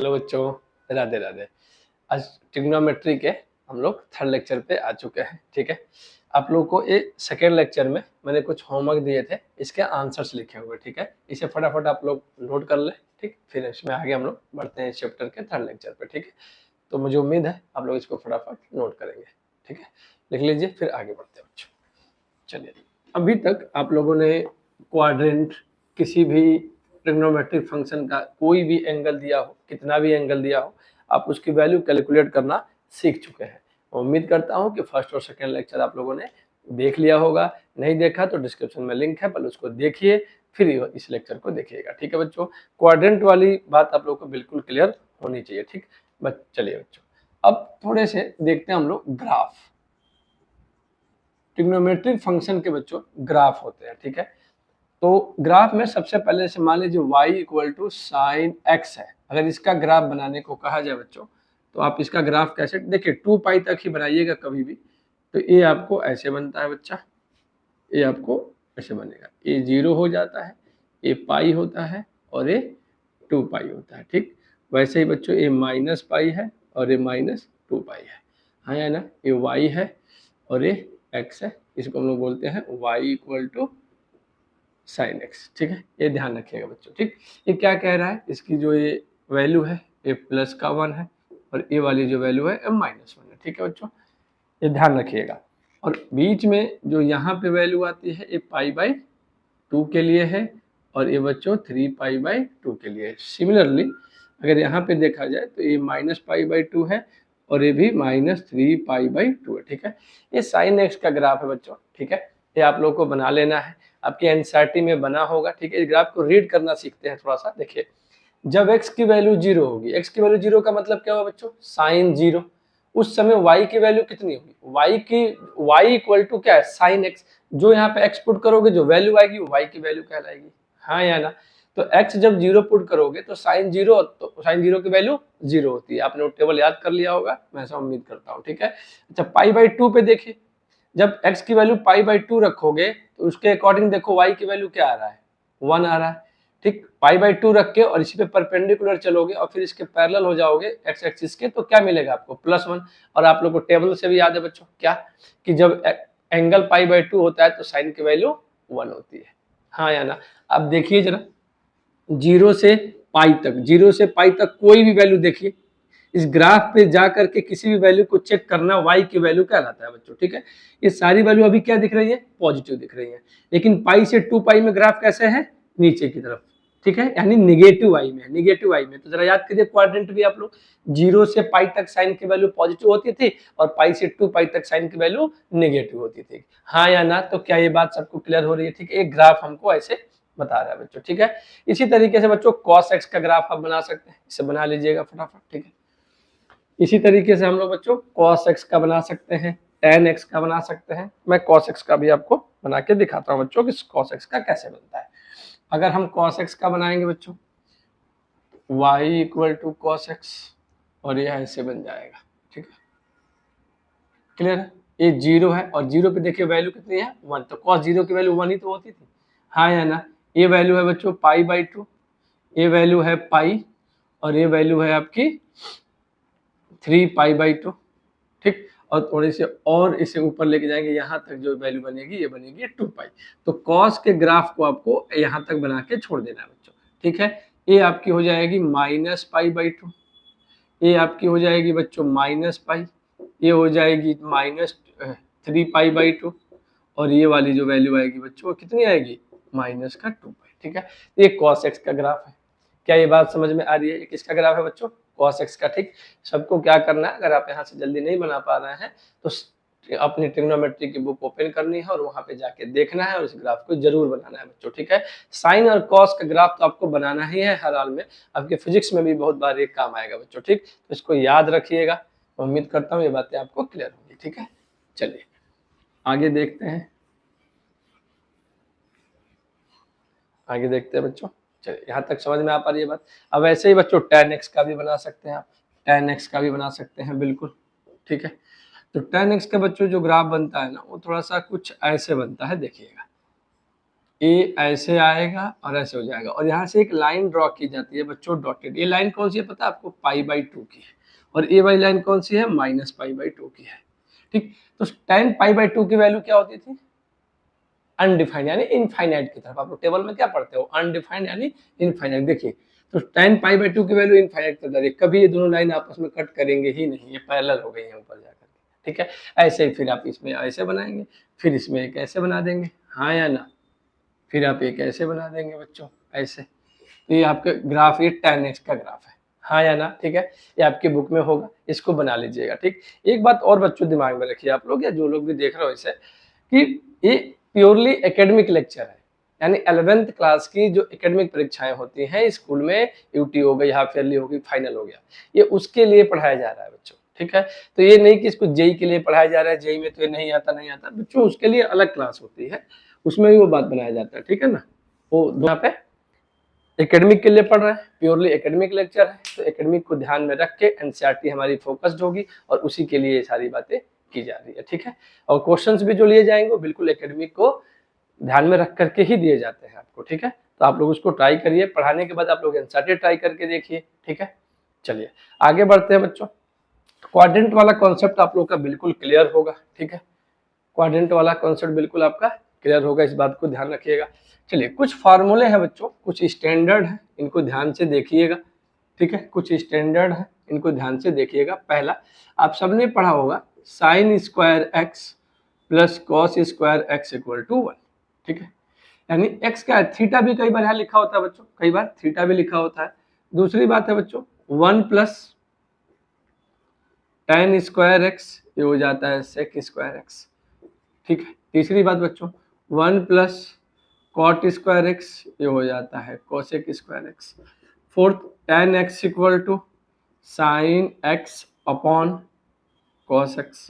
Hello बच्चों, राधे राधे। आज trigonometry के हम लोग थर्ड लेक्चर पे आ चुके हैं। ठीक है, आप लोगों को ये सेकेंड लेक्चर में मैंने कुछ होमवर्क दिए थे, इसके आंसर्स लिखे हुए। ठीक है, इसे फटाफट आप लोग नोट कर ले। ठीक, फिर इसमें आगे हम लोग बढ़ते हैं इस चैप्टर के थर्ड लेक्चर पे। ठीक है, तो मुझे उम्मीद है आप लोग इसको फटाफट नोट करेंगे। ठीक है, लिख लीजिए, फिर आगे बढ़ते हैं बच्चों। चलिए, अभी तक आप लोगों ने क्वाड्रेंट, किसी भी ट्रिग्नोमेट्रिक फंक्शन का कोई भी एंगल दिया हो, कितना भी एंगल दिया हो, आप उसकी वैल्यू कैलकुलेट करना सीख चुके हैं। उम्मीद करता हूं कि फर्स्ट और सेकेंड लेक्चर आप लोगों ने देख लिया होगा। नहीं देखा तो डिस्क्रिप्शन में लिंक है, पहले उसको देखिए, फिर इस लेक्चर को देखिएगा। ठीक है बच्चों, क्वाड्रेंट वाली बात आप लोगों को बिल्कुल क्लियर होनी चाहिए। ठीक, चलिए बच्चों, अब थोड़े से देखते हैं हम लोग ग्राफ। ट्रिग्नोमेट्रिक फंक्शन के बच्चों ग्राफ होते हैं। ठीक है, तो ग्राफ में सबसे पहले से मान लीजिए y equal to sine x है। अगर इसका ग्राफ बनाने को कहा जाए बच्चों, तो आप इसका ग्राफ कैसे, देखिए 2 पाई तक ही बनाइएगा कभी भी, तो ये आपको ऐसे बनता है बच्चा, ये आपको ऐसे बनेगा, ये 0 हो जाता है, ये पाई होता है और ये 2 पाई होता है। ठीक, वैसे ही बच्चों ये माइनस पाई है और ये माइनस 2 पाई है। हाँ या ना, ये y है और ये x है, इसको हम लोग बोलते हैं y equal to sine x. ठीक है, ये ध्यान रखिएगा बच्चों। ठीक, ये क्या कह रहा है, इसकी जो ये वैल्यू है ये प्लस का 1 है और ये वाली जो वैल्यू है माइनस 1 है। ठीक है बच्चों, ये ध्यान रखिएगा। और बीच में जो यहाँ पे वैल्यू आती है ये पाई बाई 2 के लिए है और ये बच्चों 3 पाई बाई 2 के लिए है। सिमिलरली अगर यहाँ पे देखा जाए तो ये माइनस पाई बाई 2 है और ये भी माइनस 3 पाई बाई 2 है। ठीक है, ये साइन एक्स का ग्राफ है बच्चों। ठीक है, ये आप लोगों को बना लेना है, आपके एनसीईआरटी में बना होगा। ठीक है, इस ग्राफ को रीड करना सीखते हैं थोड़ा सा। देखिए, जब x की वैल्यू 0 होगी, x की वैल्यू 0 का मतलब क्या होगा बच्चों, साइन 0, उस समय y की वैल्यू कितनी होगी, y इक्वल टू क्या है, साइन x। जो यहाँ पे x पुट करोगे, जो वैल्यू आएगी वो y की वैल्यू कहलाएगी। हाँ या ना, तो x जब 0 पुट करोगे तो साइन 0, तो साइन 0 की वैल्यू 0 होती है। आपने वो टेबल याद कर लिया होगा, मैं ऐसा उम्मीद करता हूँ। ठीक है, अच्छा पाई बाई 2 पे देखिए, जब x की वैल्यू पाई बाई 2 रखोगे तो उसके अकॉर्डिंग देखो y की वैल्यू क्या आ रहा है, 1 आ रहा है। ठीक, पाई बाई 2 रख के और इसी पे परपेंडिकुलर चलोगे और फिर इसके पैरेलल हो जाओगे x एक्सिस के, तो क्या मिलेगा आपको, +1। और आप लोग को टेबल से भी याद है बच्चों क्या, कि जब एंगल पाई बाई 2 होता है तो साइन की वैल्यू 1 होती है। हाँ या ना, अब देखिए जरा, 0 से पाई तक, 0 से पाई तक कोई भी वैल्यू देखिए, इस ग्राफ पे जा करके किसी भी वैल्यू को चेक करना, y की वैल्यू कहलाता है बच्चों। ठीक है, ये सारी वैल्यू अभी क्या दिख रही है, पॉजिटिव दिख रही है, लेकिन पाई से 2 पाई में ग्राफ कैसे है, नीचे की तरफ। ठीक है, यानी निगेटिव y में है, निगेटिव y में। तो जरा याद कीजिए, क्वाड्रेंट भी आप लोग 0 से पाई तक साइन की वैल्यू पॉजिटिव होती थी और पाई से 2 पाई तक साइन की वैल्यू नेगेटिव होती थी। हाँ या ना, तो क्या ये बात सबको क्लियर हो रही है। ठीक है, एक ग्राफ हमको ऐसे बता रहा है बच्चों। ठीक है, इसी तरीके से बच्चों cos x का ग्राफ आप बना सकते हैं, इसे बना लीजिएगा फटाफट। ठीक है, इसी तरीके से हम लोग बच्चों cos x का बना सकते हैं, tan x का बना सकते हैं। मैं cos x का भी आपको बना के दिखाता हूं बच्चों कि cos x का कैसे बनता है। अगर हम cos x का बनाएंगे बच्चों, y equal to cos x और यह ऐसे बन जाएगा। ठीक है, क्लियर है, ये 0 है और 0 पे देखिए वैल्यू कितनी है, 1, तो cos 0 की वैल्यू 1 ही तो होती थी। हाँ या ना, ये वैल्यू है बच्चों पाई बाई 2, ये वैल्यू है पाई और ये वैल्यू है आपकी 3 पाई बाई 2। ठीक, और थोड़ी से और इसे ऊपर लेके जाएंगे, यहाँ तक जो वैल्यू बनेगी ये बनेगी 2 पाई। तो कॉस के ग्राफ को आपको यहाँ तक बना के छोड़ देना है बच्चों। ठीक है, ये आपकी हो जाएगी माइनस पाई बाई 2, ये आपकी हो जाएगी बच्चों माइनस पाई, ये हो जाएगी माइनस 3 पाई बाई 2 और ये वाली जो वैल्यू आएगी बच्चों कितनी आएगी, माइनस का 2 पाई। ठीक है, ये कॉस एक्स का ग्राफ है। क्या ये बात समझ में आ रही है, ये किसका ग्राफ है बच्चों, cos x का। ठीक, सबको क्या करना है, अगर आप यहाँ से जल्दी नहीं बना पा रहे हैं तो अपनी ट्रिग्नोमेट्री की बुक ओपन करनी है और वहां पे जाके देखना है और इस ग्राफ को जरूर बनाना है बच्चों। ठीक है, साइन और कॉस का ग्राफ तो आपको बनाना ही है हर हाल में, आपके फिजिक्स में भी बहुत बार ये काम आएगा बच्चों। ठीक, तो इसको याद रखिएगा, उम्मीद करता हूँ ये बातें आपको क्लियर होंगी। ठीक है, चलिए आगे देखते हैं, आगे देखते हैं बच्चों। चलिए, यहाँ तक समझ में आ पा रही है बात। अब ऐसे ही बच्चों tan x का भी बना सकते हैं आप, tan x का भी बना सकते हैं बिल्कुल। ठीक है, तो tan x का बच्चों जो ग्राफ बनता है ना, वो थोड़ा सा कुछ ऐसे बनता है, देखिएगा ए ऐसे आएगा और ऐसे हो जाएगा, और यहाँ से एक लाइन ड्रॉ की जाती है बच्चों डॉटेड। ये लाइन कौन सी है पता है आपको? π/2 की है। और ये वाली लाइन कौन सी है? -π/2 की है। ठीक, तो tan π/2 की वैल्यू क्या होती थी? अनडिफाइंड यानी इनफाइनाइट की तरफ। आप लोग टेबल में क्या पढ़ते हो? अनडिफाइंड यानी इनफाइनाइट। देखिए तो tan π/2 की वैल्यू इनफाइनाइट की तरफ, कभी ये दोनों लाइन आपस में कट करेंगे ही नहीं, ये पैरेलल हो गई है ऊपर जाकर के। ठीक है, ऐसे ही फिर आप इसमें ऐसे बनाएंगे, फिर इसमें एक ऐसे बना देंगे, हाँ या ना, फिर आप एक ऐसे बना देंगे बच्चों ऐसे। तो ये आपका ग्राफ, ये tan x का ग्राफ है, हाँ या ना। ठीक है, ये आपके बुक में होगा, इसको बना लीजिएगा। ठीक, एक बात और बच्चों दिमाग में रखिए आप लोग, या जो लोग भी देख रहे हो इसे, कि ये प्योरली एकेडमिक लेक्चर है, यानी 11th क्लास की जो एकेडमिक परीक्षाएं होती हैं स्कूल में, यूटी हो गई, हाफ ईयरली हो गई, फाइनल हो गया, ये उसके लिए पढ़ाया जा रहा है बच्चों। ठीक है, तो ये नहीं कि इसको जेई के लिए पढ़ाया जा रहा है, जेई में तो ये नहीं आता बच्चों, उसके लिए अलग क्लास होती है, उसमें भी वो बात बनाया जाता है। ठीक है ना, वो यहाँ पे एकेडमिक के लिए पढ़ रहे हैं, प्योरली एकेडमिक लेक्चर है, तो एकेडमिक को ध्यान में रख के एनसीईआरटी हमारी फोकस्ड होगी और उसी के लिए ये सारी बातें की जा रही है। ठीक है, और क्वेश्चंस भी जो लिए जाएंगे बिल्कुल एकेडमिक को ध्यान में रख करके ही दिए जाते हैं आपको। ठीक है, तो आप लोग उसको ट्राई करिए, पढ़ाने के बाद आप लोग एनसीईआरटी ट्राई करके देखिए। ठीक है, चलिए आगे बढ़ते हैं बच्चों। क्वाड्रेंट वाला कॉन्सेप्ट आप लोग का बिल्कुल क्लियर होगा। ठीक है, क्वाड्रेंट वाला कॉन्सेप्ट बिल्कुल आपका क्लियर होगा, इस बात को ध्यान रखिएगा। चलिए कुछ फार्मूले हैं बच्चों, कुछ स्टैंडर्ड है, इनको ध्यान से देखिएगा। ठीक है, कुछ स्टैंडर्ड है, इनको ध्यान से देखिएगा। पहला आप सबने पढ़ा होगा sin square x plus cos square x equal to 1। ठीक है, यानी x का थीटा भी कई बार यहाँ लिखा होता है बच्चों, कई बार थीटा भी लिखा होता है। दूसरी बात है बच्चों 1 प्लस tan स्क्वायर x, ये हो जाता है sec स्क्वायर x। ठीक है, तीसरी बात बच्चों 1 प्लस कॉट स्क्वायर एक्स, ये हो जाता है cosec square x. Fourth tan x equal to sine x upon cos x।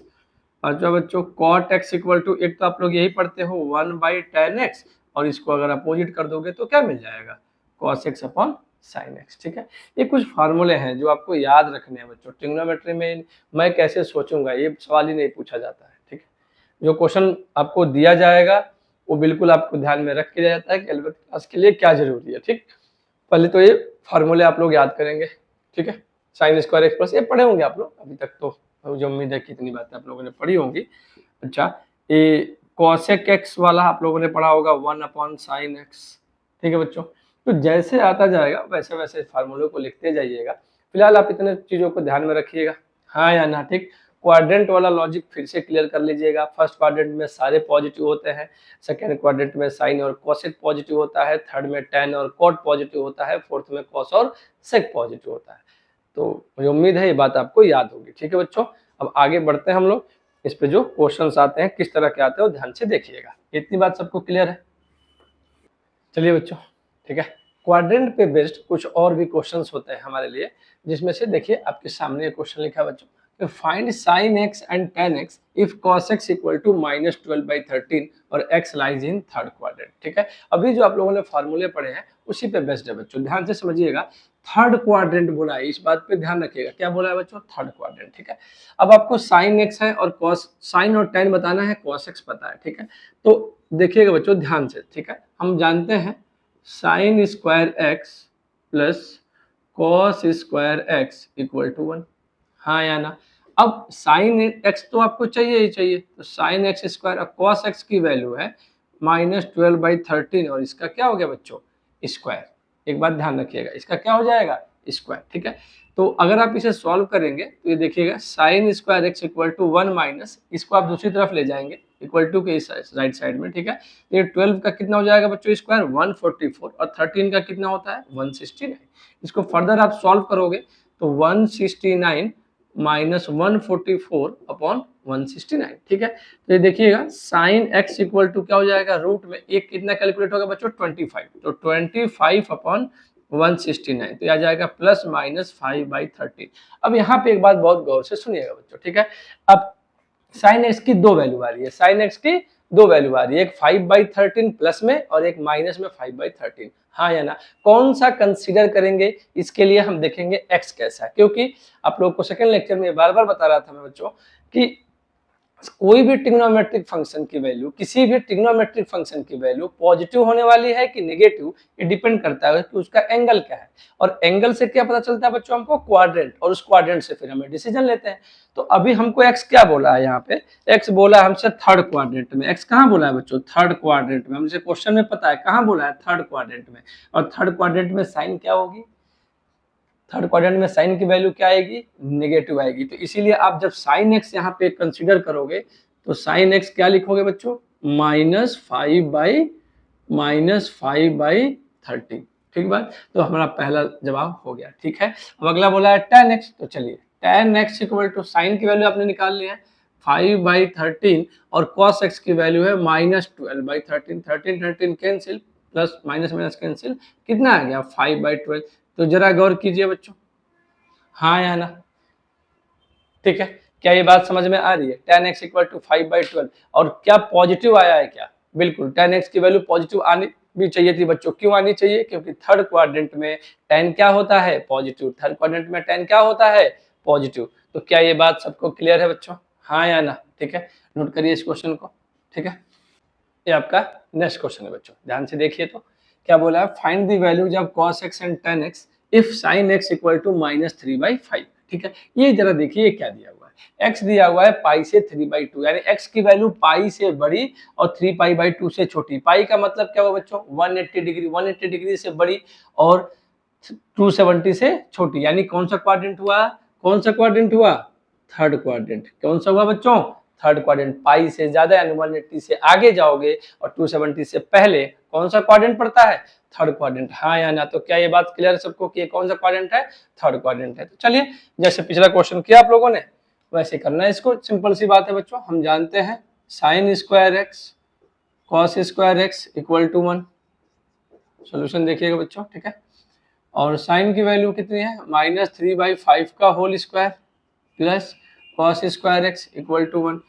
और जो बच्चों कॉट x इक्वल टू, एक तो आप लोग यही पढ़ते हो 1/tan x, और इसको अगर अपोजिट कर दोगे तो क्या मिल जाएगा? cos x upon sine x। ठीक है, ये कुछ फार्मूले हैं जो आपको याद रखने हैं बच्चों। ट्रिग्नोमेट्री में मैं कैसे सोचूंगा ये सवाल ही नहीं पूछा जाता है। ठीक है, जो क्वेश्चन आपको दिया जाएगा वो बिल्कुल आपको ध्यान में रख के जाता है कि 11th क्लास के लिए क्या जरूरी है। ठीक, पहले तो ये फार्मूले आप लोग याद करेंगे। ठीक है, साइन स्क्वायर एक्स प्लस, ये पढ़े होंगे आप लोग अभी तक, तो मुझे उम्मीद है कि इतनी बातें आप लोगों ने पढ़ी होंगी। अच्छा, ये कॉसेक एक्स वाला आप लोगों ने पढ़ा होगा 1 अपॉन साइन एक्स। ठीक है बच्चों, तो जैसे आता जाएगा वैसे वैसे फार्मूले को लिखते जाइएगा। फिलहाल आप इतने चीजों को ध्यान में रखिएगा, हाँ या ना। ठीक, क्वाड्रेंट वाला लॉजिक फिर से क्लियर कर लीजिएगा। फर्स्ट क्वाड्रेंट में सारे पॉजिटिव होते हैं, सेकेंड क्वाड्रेंट में साइन और कोसेक पॉजिटिव होता है, थर्ड में टैन और कॉट पॉजिटिव होता है, फोर्थ में कॉस और सेक पॉजिटिव होता है। तो मुझे उम्मीद है ये बात आपको याद होगी। ठीक है बच्चों, अब आगे बढ़ते हैं हम लोग। इस पे जो क्वेश्चंस आते हैं किस तरह के आते हैं वो ध्यान से देखिएगा। इतनी बात सबको क्लियर है? चलिए बच्चों, ठीक है, क्वाड्रेंट पे बेस्ड कुछ और भी क्वेश्चंस होते हैं हमारे लिए, जिसमें से देखिए आपके सामने एक क्वेश्चन लिखा है बच्चों, find sin x and tan x if cos x equal to -12/13 और x lies in third quadrant. ठीक है, अभी जो आप लोगों ने फार्मूले पढ़े हैं उसी पे बेस्ड है बच्चों, ध्यान से समझिएगा। थर्ड क्वाड्रेंट बोला है, इस बात पे ध्यान रखिएगा, क्या बोला है बच्चों? Third quadrant. ठीक है, अब आपको sin x है और cos, sin और tan बताना है, cos x पता है। ठीक है, तो देखिएगा बच्चों ध्यान से। ठीक है, हम जानते हैं sin square x plus cos square x equal to 1, हाँ या ना। अब साइन एक्स तो आपको चाहिए ही चाहिए, तो साइन एक्स स्क्वायर और कॉस एक्स की वैल्यू है -12/13, और इसका क्या हो गया बच्चों? स्क्वायर। एक बात ध्यान रखिएगा, इसका क्या हो जाएगा? स्क्वायर। ठीक है, तो अगर आप इसे सॉल्व करेंगे तो ये देखिएगा sine square x equal to 1 minus, इसको आप दूसरी तरफ ले जाएंगे इक्वल टू के इस राइट साइड में। ठीक है, ये 12 का कितना हो जाएगा बच्चों? स्क्वायर 144, और 13 का कितना होता है? 169। इसको फर्दर आप सॉल्व करोगे तो 169 माइनस 144 अपॉन 169। ठीक है, तो ये देखिएगा साइन एक्स इक्वल टू क्या हो जाएगा? रूट में एक कितना कैलकुलेट होगा बच्चों? 25, तो 25 अपॉन 169, तो आ जाएगा प्लस माइनस 5/13। अब यहाँ पे एक बात बहुत गौर से सुनिएगा बच्चों। ठीक है, अब साइन एक्स की दो वैल्यू आ रही है, साइन एक्स की दो वैल्यू आ रही है, एक 5/13 प्लस में और एक माइनस में 5/13, हाँ या ना। कौन सा कंसीडर करेंगे इसके लिए हम देखेंगे x कैसा है, क्योंकि आप लोग को सेकंड लेक्चर में बार बार बता रहा था मैं बच्चों कि कोई भी ट्रिग्नोमेट्रिक फंक्शन की वैल्यू, किसी भी ट्रिग्नोमेट्रिक फंक्शन की वैल्यू पॉजिटिव होने वाली है कि नेगेटिव, ये डिपेंड करता है कि उसका एंगल क्या है। और एंगल से क्या पता चलता है बच्चों हमको? क्वाड्रेंट, और उस क्वाड्रेंट से फिर हमें डिसीजन लेते हैं। तो अभी हमको एक्स क्या बोला है यहाँ पे? एक्स बोला है हमसे थर्ड क्वाड्रेंट में। एक्स कहाँ बोला है बच्चों? थर्ड क्वाड्रेंट में। हमसे क्वेश्चन में पता है कहाँ बोला है? थर्ड क्वाड्रेंट में। और थर्ड क्वाड्रेंट में साइन क्या होगी? थर्ड क्वाड्रेंट में साइन की वैल्यू क्या आएगी? नेगेटिव आएगी। तो इसीलिए आप जब साइन एक्स यहाँ पे कंसीडर करोगे तो साइन एक्स क्या लिखोगे बच्चों? -5/13। ठीक बात। तो हमारा पहला जवाब हो गया। ठीक है, अब अगला बोला है tan x। तो चलिए tan x equal to sine की वैल्यू आपने निकाल लिया है 5/13 और cos x की वैल्यू है -12/13। 13 cancel, plus minus minus cancel, कितना आ गया? 5/12। तो जरा गौर कीजिए बच्चों, हाँ या ना? ठीक है, क्या ये बात समझ में आ रही है? tan x इक्वल टू 5/12 और क्या पॉजिटिव आया है क्या? बिल्कुल, tan x की वैल्यू पॉजिटिव आनी भी चाहिए थी बच्चों। क्यों आनी चाहिए? क्योंकि थर्ड क्वाड्रेंट में tan क्या होता है? पॉजिटिव। थर्ड क्वाड्रेंट में tan क्या होता है? पॉजिटिव। तो क्या ये बात सबको क्लियर है बच्चों? हाँ या ना? ठीक है, नोट करिए इस क्वेश्चन को। ठीक है, ये आपका नेक्स्ट क्वेश्चन है बच्चों, ध्यान से देखिए। तो क्या बोला है? Find the values of cos x and tan x if sin x equal to -3/5। ठीक है, ये जरा देखिए क्या दिया हुआ है। x दिया हुआ है पाई से 3/2, यानी x की वैल्यू पाई से बड़ी और 3π/2 से छोटी। पाई का मतलब क्या हुआ बच्चों? 180 डिग्री, 180 डिग्री से बड़ी और 270 से छोटी। यानी कौन सा क्वाड्रेंट हुआ? कौन सा क्वाड्रेंट हुआ? Third quadrant. कौन सा हुआ बच्चों? Third quadrant. पाई से ज्यादा यानी 180 से आगे जाओगे और 270 से पहले कौन सा क्वाड्रेंट पड़ता है? Third quadrant. हाँ या ना? तो क्या ये बात क्लियर है सबको कि ये कौन सा क्वाड्रेंट है? थर्ड क्वाड्रेंट है। तो चलिए, जैसे पिछला क्वेश्चन किया आप लोगों ने वैसे करना है इसको। सिंपल सी बात है बच्चों, हम जानते हैं sine square x cos square x equal to 1। Solution देखिएगा बच्चों। ठीक है, और साइन की वैल्यू कितनी है? -3/5 का whole square plus cos square x equal to 1।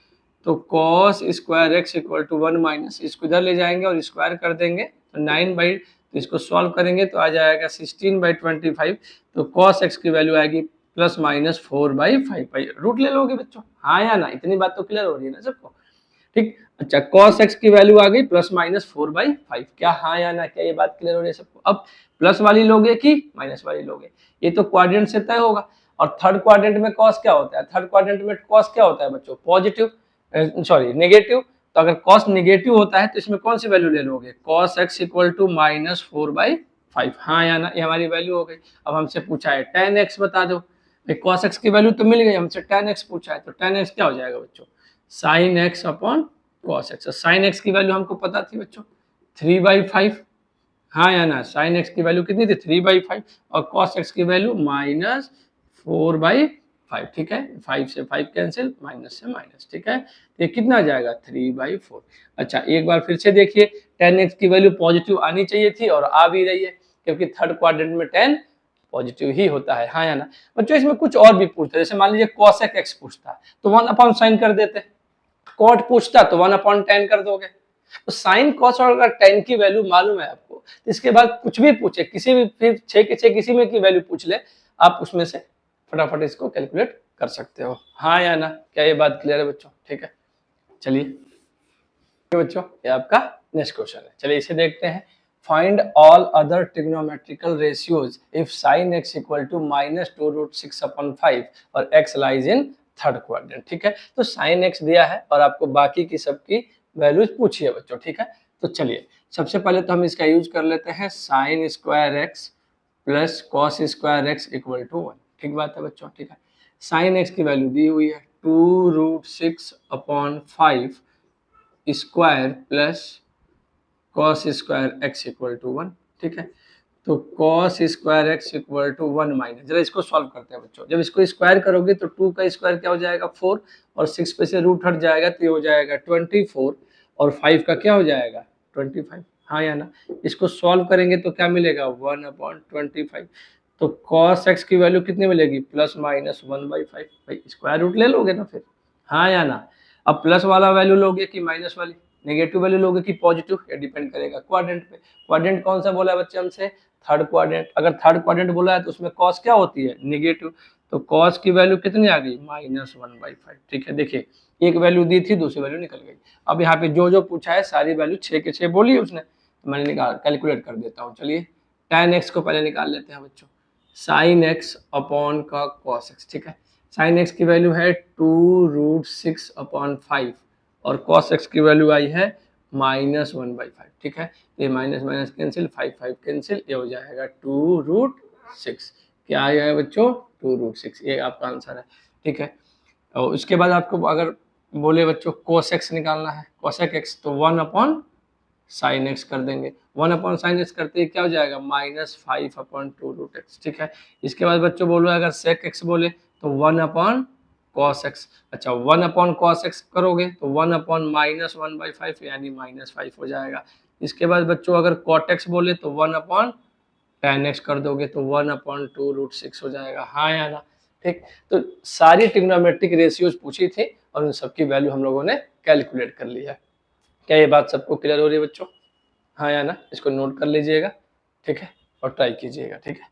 तो cos square x equal to 1 minus, इसको इधर ले जाएंगे और स्क्वायर कर देंगे तो 9 तो इसको सॉल्व करेंगे तो आ जाएगा 16/25। तो कॉस एक्स की वैल्यू आएगी +-4/5। रूट ले लोगे बच्चों? हाँ या ना? इतनी बात तो क्लियर हो रही है ना सबको? ठीक, अच्छा, cos x की वैल्यू आ गई +-4/5। क्या हाँ या ना? क्या ये बात क्लियर हो रही है सबको? अब प्लस वाली लोगे कि माइनस वाली लोगे, ये तो क्वाड्रेंट से तय होगा। और थर्ड क्वाड्रेंट में cos क्या होता है? थर्ड क्वाड्रेंट में cos क्या होता है बच्चों? Positive, sorry negative. तो अगर cos नेगेटिव होता है तो इसमें कौन सी वैल्यू ले लोगे? cos x equal to -4/5। हाँ या ना? ये हमारी वैल्यू हो गई। अब हमसे पूछा है tan x बता दो। cos x की वैल्यू तो मिल गई, हमसे tan x पूछा है तो tan x क्या हो जाएगा बच्चों? Sine x upon cos x. Sine x की वैल्यू हमको पता थी बच्चों 3/5। हाँ या ना? साइन एक्स की वैल्यू कितनी थी? 3/5 और कॉस एक्स की वैल्यू -4/5। ठीक है, 5 से 5 कैंसिल, माइनस से माइनस। ठीक है, ये कितना आ जाएगा? 3/4। अच्छा, एक बार फिर से देखिए, tan एक्स की वैल्यू पॉजिटिव आनी चाहिए थी और आ भी रही है क्योंकि थर्ड क्वाड्रेंट में tan पॉजिटिव ही होता है। हाँ या ना? बच्चों इसमें कुछ और भी पूछता है, जैसे मान लीजिए cosec x पूछता तो 1/sin कर देते। कॉट पूछता तो 1/10 कर दोगे। तो साइन कॉस और अगर टेन की वैल्यू मालूम है आपको तो इसके बाद कुछ भी पूछे, किसी भी फिर 6 के 6 किसी में की वैल्यू पूछ ले, आप उसमें से फटाफट इसको कैलकुलेट कर सकते हो। हाँ या ना? क्या ये बात क्लियर है बच्चों? ठीक है, चलिए बच्चों ये आपका नेक्स्ट क्वेश्चन है। चलिए इसे देखते हैं। Find all other trigonometrical ratios if sin x equal to -2√6/5 और x lies in third quadrant. ठीक है, तो sin x दिया है और आपको बाकी की सबकी वैल्यूज पूछिए बच्चों। ठीक है, तो चलिए सबसे पहले तो हम इसका यूज कर लेते हैं sin square x plus cos square x equal to 1। ठीक बात है बच्चों? ठीक है, sin x की वैल्यू दी हुई है 2√6/5 square plus cos square x equal to 1। ठीक है, तो cos square x equal to 1 minus, जरा इसको सॉल्व करते हैं बच्चों। जब इसको स्क्वायर करोगे तो 2 का स्क्वायर क्या हो जाएगा? 4 और 6 पे से रूट हट जाएगा तो ये हो जाएगा 24 और 5 का क्या हो जाएगा? 25। हाँ या ना? इसको सॉल्व करेंगे तो क्या मिलेगा? 1/25। तो कॉस एक्स की वैल्यू कितनी मिलेगी? +-1/5। भाई स्क्वायर रूट ले लोगे ना फिर? हाँ या ना? अब प्लस वाला वैल्यू लोगे कि माइनस वाली, नेगेटिव वैल्यू लोगे कि पॉजिटिव, ये डिपेंड करेगा क्वाड्रेंट पे। क्वाड्रेंट कौन सा बोला है बच्चे हमसे? Third quadrant. अगर थर्ड क्वाड्रेंट बोला है तो उसमें कॉस क्या होती है? नेगेटिव। तो कॉस की वैल्यू कितनी आ गई, -1/5। ठीक है, देखिए एक वैल्यू दी थी, दूसरी वैल्यू निकल गई। अब यहाँ पे जो जो पूछा है सारी वैल्यू 6 के 6 बोली है उसने, तो मैंने निकाल कैलकुलेट कर देता हूँ। चलिए tan x को पहले निकाल लेते हैं बच्चों, sin x अपॉन का cos x। ठीक है, sin x की वैल्यू है 2√6/5 और cos x की वैल्यू आई है -1/5। ठीक है, ये माइनस माइनस कैंसिल, 5 कैंसिल, ये हो जाएगा 2√6। क्या आएगा बच्चों, 2√6, ये आपका आंसर है। ठीक है, और उसके बाद आपको अगर बोले बच्चों cos x निकालना है, cosec x, तो 1/sin x कर देंगे। 1/sin x करते ही क्या हो जाएगा, -5/2√x। ठीक है, इसके बाद बच्चों बोलो अगर sec x बोले तो 1/cos x। अच्छा 1/cos x करोगे तो 1/-1/5 यानी -5 हो जाएगा। इसके बाद बच्चों अगर cot x बोले तो 1/tan x कर दोगे तो 1/2√6 हो जाएगा। हाँ या ना। ठीक, तो सारी ट्रिग्नोमेट्रिक रेशियोज पूछी थी और उन सबकी वैल्यू हम लोगों ने कैलकुलेट कर ली है। क्या ये बात सबको क्लियर हो रही है बच्चों, हाँ या ना। इसको नोट कर लीजिएगा, ठीक है, और ट्राई कीजिएगा। ठीक है,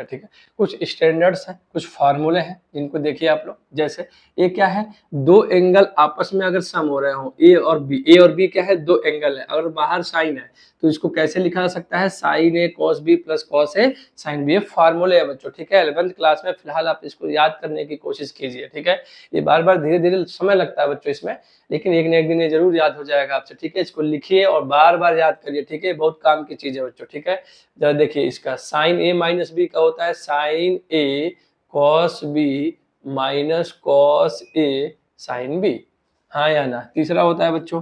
ठीक है, कुछ स्टैंडर्ड्स हैं, कुछ फार्मूले हैं जिनको देखिए आप लोग। जैसे ये क्या है, दो एंगल आपस में अगर सम हो रहे हो, ए और बी क्या है, दो एंगल है, अगर बाहर साइन है तो इसको कैसे लिखा जा सकता है, sign A cos B plus cos A sine B. ये फार्मूले है बच्चों। ठीक है, 11th क्लास में फिलहाल आप इसको याद करने की कोशिश कीजिए। ठीक है, ये बार बार धीरे धीरे समय लगता है बच्चों इसमें, लेकिन एक न एक दिन ये जरूर याद हो जाएगा आपसे। ठीक है, इसको लिखिए और बार बार याद करिए। ठीक है, बहुत काम की चीज है बच्चों। ठीक है, जरा देखिए इसका साइन ए माइनस बी का होता है sign A cos B minus cos A sine B. हाँ या ना। तीसरा होता है बच्चों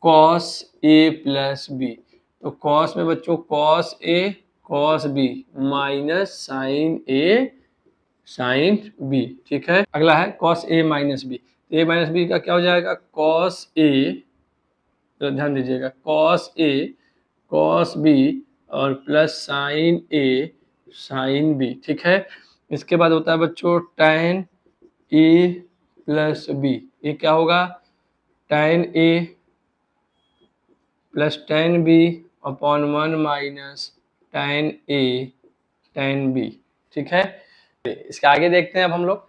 कॉस ए प्लस बी, तो कॉस में बच्चों cos A cos B minus sign A sine B. ठीक है, अगला है cos A minus B, A minus B का क्या हो जाएगा, कॉस ए, तो ध्यान दीजिएगा कॉस ए कॉस बी और प्लस साइन ए साइन बी। ठीक है, इसके बाद होता है बच्चों tan ए प्लस बी, ये क्या होगा, tan A plus tan B upon 1 minus tan A tan B. ठीक है, इसके आगे देखते हैं अब हम लोग।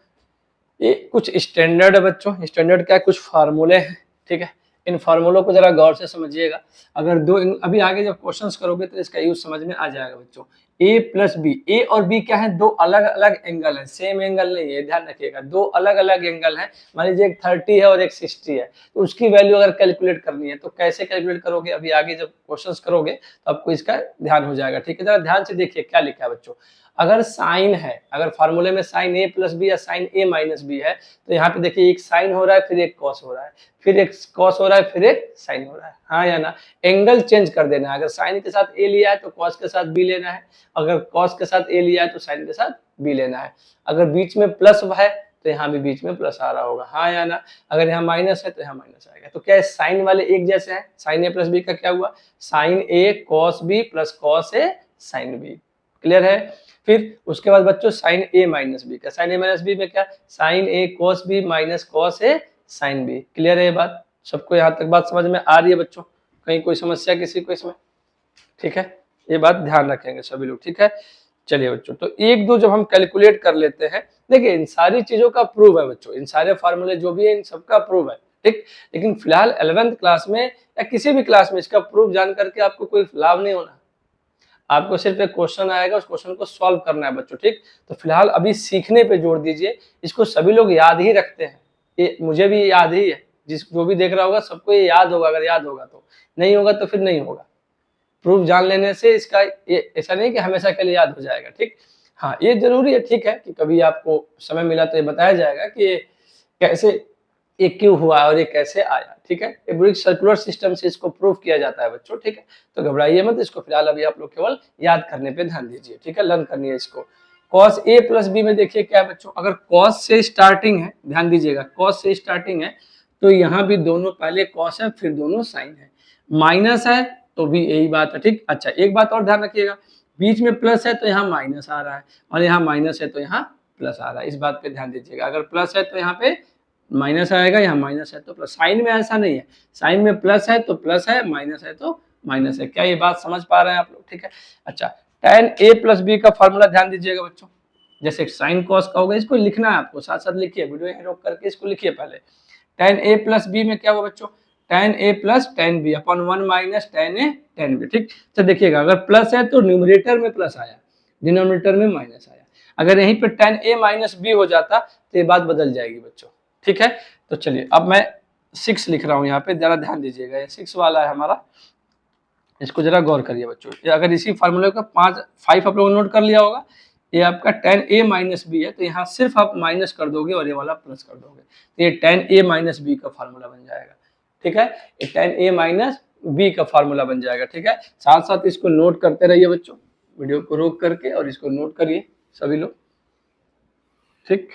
ये कुछ स्टैंडर्ड है बच्चों, स्टैंडर्ड क्या है, कुछ फार्मूले हैं। ठीक है, इन फार्मूलों को जरा गौर से समझिएगा। अगर दो, अभी आगे जब क्वेश्चंस करोगे तो इसका यूज समझ में आ जाएगा बच्चों। ए प्लस बी, ए और बी क्या है, दो अलग अलग एंगल है, सेम एंगल नहीं है, ध्यान रखिएगा। दो अलग अलग एंगल है, मान लीजिए एक 30 है और एक 60 है, तो उसकी वैल्यू अगर कैलकुलेट करनी है तो कैसे कैलकुलेट करोगे, अभी आगे जब क्वेश्चंस करोगे तो आपको इसका ध्यान हो जाएगा। ठीक है, जरा ध्यान से देखिए क्या लिखा है बच्चों। अगर साइन है, अगर फार्मूले में साइन ए प्लस बी या साइन ए माइनस बी है, तो यहाँ पे देखिए एक साइन हो रहा है, फिर एक कॉस हो रहा है, फिर एक कॉस हो रहा है, फिर एक साइन हो रहा है। हाँ या ना, एंगल चेंज कर देना है। अगर साइन के साथ ए लिया है तो कॉस के साथ बी लेना है, अगर कॉस के साथ ए लिया है तो साइन के साथ बी लेना है। अगर बीच में प्लस है तो यहाँ भी बीच में प्लस आ रहा होगा। हाँ या ना, अगर यहाँ माइनस है तो यहाँ माइनस आएगा। तो क्या साइन वाले एक जैसे हैं, साइन ए प्लस बी का क्या हुआ, sign A cos B plus cos A sine B. Clear है। फिर उसके बाद बच्चों साइन ए माइनस बी का, साइन ए माइनस बी में क्या, sign A cos B minus cos A sine B. Clear है ये बात, सबको यहाँ तक बात समझ में आ रही है बच्चों, कहीं कोई समस्या किसी को इसमें। ठीक है, ये बात ध्यान रखेंगे सभी लोग। ठीक है, चलिए बच्चों, तो एक दो जब हम कैलकुलेट कर लेते हैं, देखिए इन सारी चीजों का प्रूफ है बच्चों, इन सारे फार्मूले जो भी है इन सबका प्रूफ है। ठीक, लेकिन फिलहाल 11th क्लास में या किसी भी क्लास में इसका प्रूफ जान करके आपको कोई लाभ नहीं होना। आपको सिर्फ एक क्वेश्चन आएगा, उस क्वेश्चन को सॉल्व करना है बच्चों। ठीक, तो फिलहाल अभी सीखने पे जोर दीजिए, इसको सभी लोग याद ही रखते हैं, ये मुझे भी याद ही है, जिस जो भी देख रहा होगा सबको ये याद होगा, अगर याद होगा तो, नहीं होगा तो फिर नहीं होगा। प्रूफ जान लेने से इसका ये ऐसा नहीं कि हमेशा के लिए याद हो जाएगा। ठीक, हाँ ये जरूरी है, ठीक है, कि कभी आपको समय मिला तो ये बताया जाएगा कि ये कैसे, ये क्यों हुआ और ये कैसे आया। ठीक है, ये पूरी सर्कुलर सिस्टम से इसको प्रूव किया जाता है बच्चों। ठीक है, तो घबराइए मत, इसको फिलहाल अभी आप लोग केवल याद करने पे ध्यान दीजिए। ठीक है, लर्न करनी है इसको। कॉस ए प्लस बी में देखिए क्या है बच्चों, अगर कॉस से स्टार्टिंग है, ध्यान दीजिएगा कॉस से स्टार्टिंग है तो यहाँ भी दोनों पहले कॉस है फिर दोनों साइन है, माइनस है तो भी यही बात है। ठीक, अच्छा एक बात और ध्यान रखिएगा, बीच में प्लस है तो यहाँ माइनस आ रहा है और यहाँ माइनस है तो यहाँ प्लस आ रहा है, इस बात पे ध्यान दीजिएगा। अगर प्लस है तो यहाँ पे माइनस आएगा, यहाँ माइनस है तो प्लस। साइन में ऐसा नहीं है, साइन में प्लस है तो प्लस है, माइनस है तो माइनस है। क्या ये बात समझ पा रहे हैं आप लोग। ठीक है, अच्छा tan a प्लस बी का फॉर्मूला ध्यान दीजिएगा बच्चों, जैसे साइन कॉस का होगा, इसको लिखना है आपको, साथ साथ लिखिए, वीडियो यहीं रोक करके इसको लिखिए पहले। tan a प्लस बी में क्या होगा बच्चों, tan a plus tan b upon 1 minus tan a tan b, ठीक। तो देखिएगा अगर प्लस है तो न्यूमरेटर में प्लस आया, डिनोमिनेटर में माइनस आया। अगर यहीं पे tan a माइनस b हो जाता तो ये बात बदल जाएगी बच्चों, ठीक है। तो चलिए अब मैं 6 लिख रहा हूँ यहाँ पे, जरा ध्यान दीजिएगा, ये 6 वाला है हमारा, इसको जरा गौर करिए बच्चों। ये अगर इसी फार्मूले का 5 आप लोगों ने नोट कर लिया होगा, ये आपका tan a माइनस बी है, तो यहाँ सिर्फ आप माइनस कर दोगे और ये वाला प्लस कर दोगे, तो ये tan a माइनस बी का फार्मूला बन जाएगा, ठीक है। ये tan a माइनस बी का फार्मूला बन जाएगा, ठीक है। साथ साथ इसको नोट करते रहिए बच्चों, वीडियो को रोक करके और इसको नोट करिए सभी लोग, ठीक।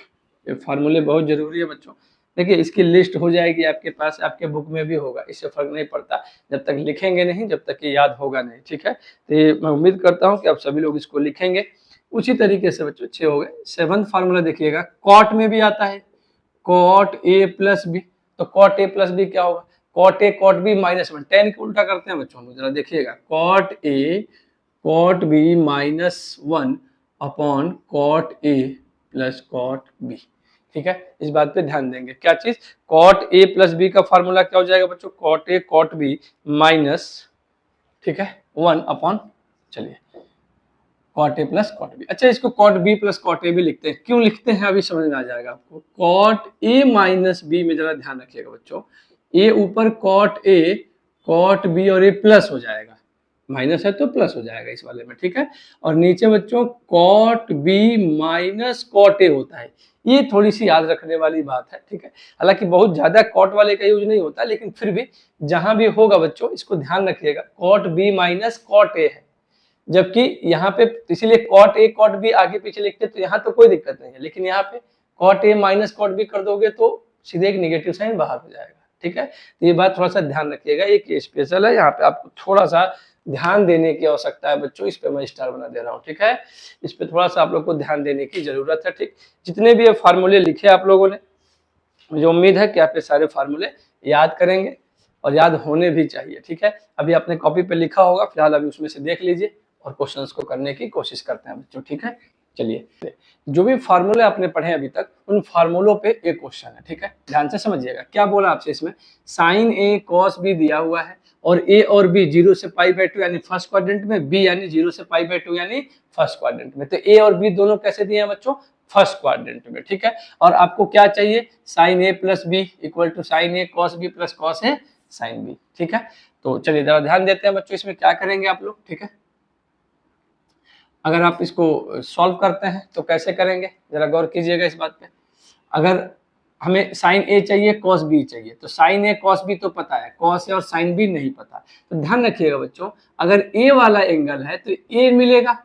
ये फार्मूले बहुत जरूरी है बच्चों। देखिए इसकी लिस्ट हो जाएगी आपके पास, आपके बुक में भी होगा, इससे फर्क नहीं पड़ता, जब तक लिखेंगे नहीं, जब तक ये याद होगा नहीं, ठीक है। तो ये मैं उम्मीद करता हूँ कि आप सभी लोग इसको लिखेंगे उसी तरीके से बच्चों। 6 हो गए। 7वां फार्मूला देखिएगा, कॉट में भी आता है, कॉट ए प्लस बी, तो कॉट ए प्लस बी क्या होगा, cot A cot B minus 1, tan को उल्टा करते हैं बच्चों हम, जरा देखिएगा, cot A cot B minus 1 upon cot A plus cot B, ठीक है। इस बात पे ध्यान देंगे, क्या चीज, कॉट ए प्लस बी का फार्मूला क्या हो जाएगा बच्चों, cot A cot B minus, ठीक है, 1 अपॉन, चलिए cot A plus cot B. अच्छा इसको cot B plus cot A भी लिखते हैं, क्यों लिखते हैं अभी समझ में आ जाएगा आपको। कॉट ए माइनस बी में जरा ध्यान रखिएगा बच्चों, ए ऊपर कॉट ए कॉट बी और ए प्लस हो जाएगा, माइनस है तो प्लस हो जाएगा इस वाले में, ठीक है। और नीचे बच्चों cot B minus cot A होता है, ये थोड़ी सी याद रखने वाली बात है, ठीक है। हालांकि बहुत ज्यादा कॉट वाले का यूज नहीं होता, लेकिन फिर भी जहां भी होगा बच्चों इसको ध्यान रखिएगा, cot B minus cot A है, जबकि यहाँ पे इसीलिए कॉट ए कॉट बी आगे पीछे लिखते तो यहाँ तो कोई दिक्कत नहीं है, लेकिन यहाँ पे cot A minus cot B कर दोगे तो सीधे एक निगेटिव साइन बाहर हो जाएगा, ठीक है। तो ये बात थोड़ा सा ध्यान रखिएगा, एक स्पेशल है, यहाँ पे आपको थोड़ा सा ध्यान देने की आवश्यकता है बच्चों, इस पे मैं स्टार बना दे रहा हूँ, ठीक है। इस पे थोड़ा सा आप लोग को ध्यान देने की जरूरत है, ठीक। जितने भी ये फार्मूले लिखे आप लोगों ने, मुझे उम्मीद है कि आप ये सारे फार्मूले याद करेंगे और याद होने भी चाहिए, ठीक है। अभी आपने कॉपी पे लिखा होगा, फिलहाल अभी उसमें से देख लीजिए और क्वेश्चंस को करने की कोशिश करते हैं बच्चों, ठीक है। चलिए जो भी फार्मूले आपने पढ़े अभी तक, उन फार्मूलों पे एक क्वेश्चन है, ठीक है, ध्यान से समझिएगा। क्या बोला आपसे इसमें, साइन ए कॉस बी दिया हुआ है और ए और बी 0 से π/2 यानी फर्स्ट क्वाड्रेंट में, बी यानी 0 से π/2 यानी फर्स्ट क्वाड्रेंट में। तो ए और बी दोनों कैसे दिए हैं बच्चों, फर्स्ट क्वाड्रेंट में, ठीक है। और आपको क्या चाहिए, sine A plus B equal to sine A cos B plus cos A sine B, ठीक है। तो चलिए जरा ध्यान देते हैं बच्चों, इसमें क्या करेंगे आप लोग, ठीक है। अगर आप इसको सॉल्व करते हैं तो कैसे करेंगे, जरा गौर कीजिएगा इस बात पे। अगर हमें साइन ए चाहिए कॉस बी चाहिए, तो साइन ए कॉस बी तो पता है, कॉस ए और साइन बी नहीं पता। तो ध्यान रखिएगा बच्चों, अगर ए वाला एंगल है तो ए मिलेगा,